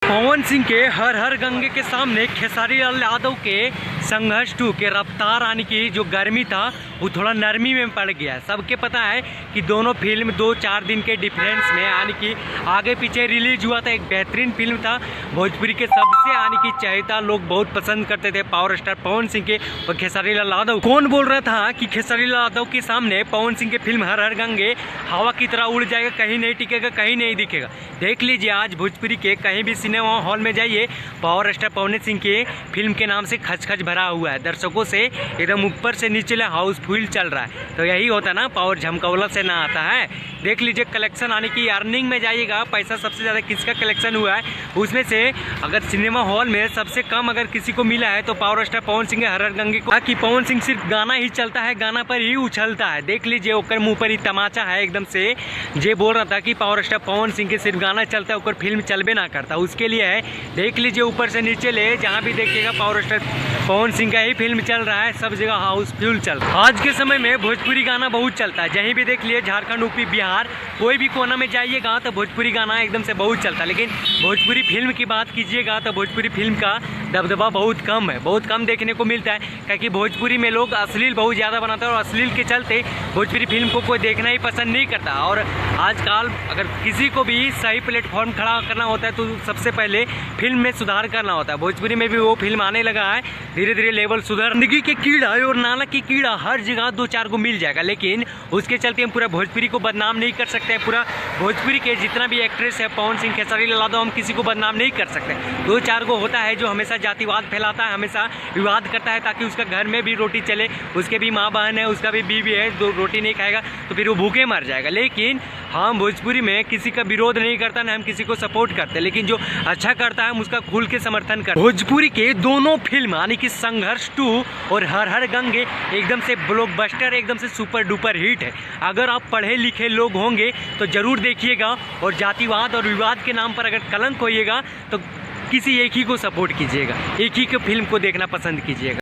पवन सिंह के हर हर गंगे के सामने खेसारी लाल यादव के संघर्ष 2 के रफ्तार आने की जो गर्मी था वो थोड़ा नरमी में पड़ गया है। सबके पता है कि दोनों फिल्म 2-4 दिन के डिफरेंस में यानी कि आगे पीछे रिलीज हुआ था। एक बेहतरीन फिल्म था, भोजपुरी के सबसे यानी कि चाहता लोग बहुत पसंद करते थे पावर स्टार पवन सिंह के और खेसारी लाल यादव। कौन बोल रहा था कि खेसारी लाल यादव के सामने पवन सिंह के फिल्म हर हर गंगे हवा की तरह उड़ जाएगा, कहीं नहीं टिकेगा, कहीं नहीं दिखेगा। देख लीजिए आज भोजपुरी के कहीं भी सिनेमा हॉल में जाइए, पावर स्टार पवन सिंह के फिल्म के नाम से खच खच भरा हुआ है। दर्शकों से एकदम ऊपर से नीचे हाउसफुल चल रहा है। तो यही होता ना, पावर झमकौला से ना आता है। देख लीजिए कलेक्शन आने की अर्निंग में जाइएगा, पैसा सबसे ज़्यादा किसका कलेक्शन हुआ है उसमें से अगर सिनेमा हॉल में सबसे कम अगर किसी को मिला है तो पावर स्टार पवन सिंह हर हर गंगे को। कि पवन सिंह सिर्फ गाना ही चलता है, गाना पर ही उछलता है। देख लीजिए ओकर मुँह पर ही तमाचा है एकदम से। जे बोल रहा था कि पावर स्टार पवन सिंह के सिर्फ गाना चलता है, ओकर फिल्म चलबे ना करता, उसके लिए है। देख लीजिए ऊपर से नीचे ले जहाँ भी देखिएगा पावर स्टार पवन सिंह का ही फिल्म चल रहा है, सब जगह हाउसफुल चल रहा है। आज के समय में भोजपुरी गाना बहुत चलता है, जहीं भी देख लिए झारखंड, यूपी, बिहार, कोई भी कोना में जाइएगा तो भोजपुरी गाना एकदम से बहुत चलता है। लेकिन भोजपुरी फिल्म की बात कीजिएगा तो भोजपुरी फिल्म का दबदबा बहुत कम है, बहुत कम देखने को मिलता है। क्योंकि भोजपुरी में लोग अश्लील बहुत ज़्यादा बनाते हैं और अश्लील के चलते भोजपुरी फिल्म को कोई देखना ही पसंद नहीं करता। और आजकल अगर किसी को भी सही प्लेटफॉर्म खड़ा करना होता है तो सबसे पहले फिल्म में सुधार करना होता है। भोजपुरी में भी वो फिल्म आने लगा है, धीरे धीरे लेवल सुधर। जिंदगी के कीड़ा और नाला की कीड़ा हर जगह 2-4 को मिल जाएगा, लेकिन उसके चलते हम पूरा भोजपुरी को बदनाम नहीं कर सकते हैं। पूरा भोजपुरी के जितना भी एक्ट्रेस है, पवन सिंह, खेसारी लाल यादव, हम किसी को बदनाम नहीं कर सकते। 2-4 को होता है जो हमेशा जातिवाद फैलाता है, हमेशा विवाद करता है ताकि उसका घर में भी रोटी चले, उसके भी माँ बहन है, उसका भी बीवी है, दो रोटी नहीं खाएगा तो फिर वो भूखे मर जाएगा। लेकिन हम भोजपुरी में किसी का विरोध नहीं करता, ना हम किसी को सपोर्ट करते, लेकिन जो अच्छा करता है हम उसका खुल के समर्थन करते। भोजपुरी के दोनों फिल्म यानी कि संघर्ष 2 और हर हर गंगे एकदम से ब्लॉकबस्टर, एकदम से सुपर डुपर हिट है। अगर आप पढ़े लिखे लोग होंगे तो जरूर देखिएगा, और जातिवाद और विवाद के नाम पर अगर कलंक होइएगा तो किसी एक ही को सपोर्ट कीजिएगा, एक ही के फिल्म को देखना पसंद कीजिएगा।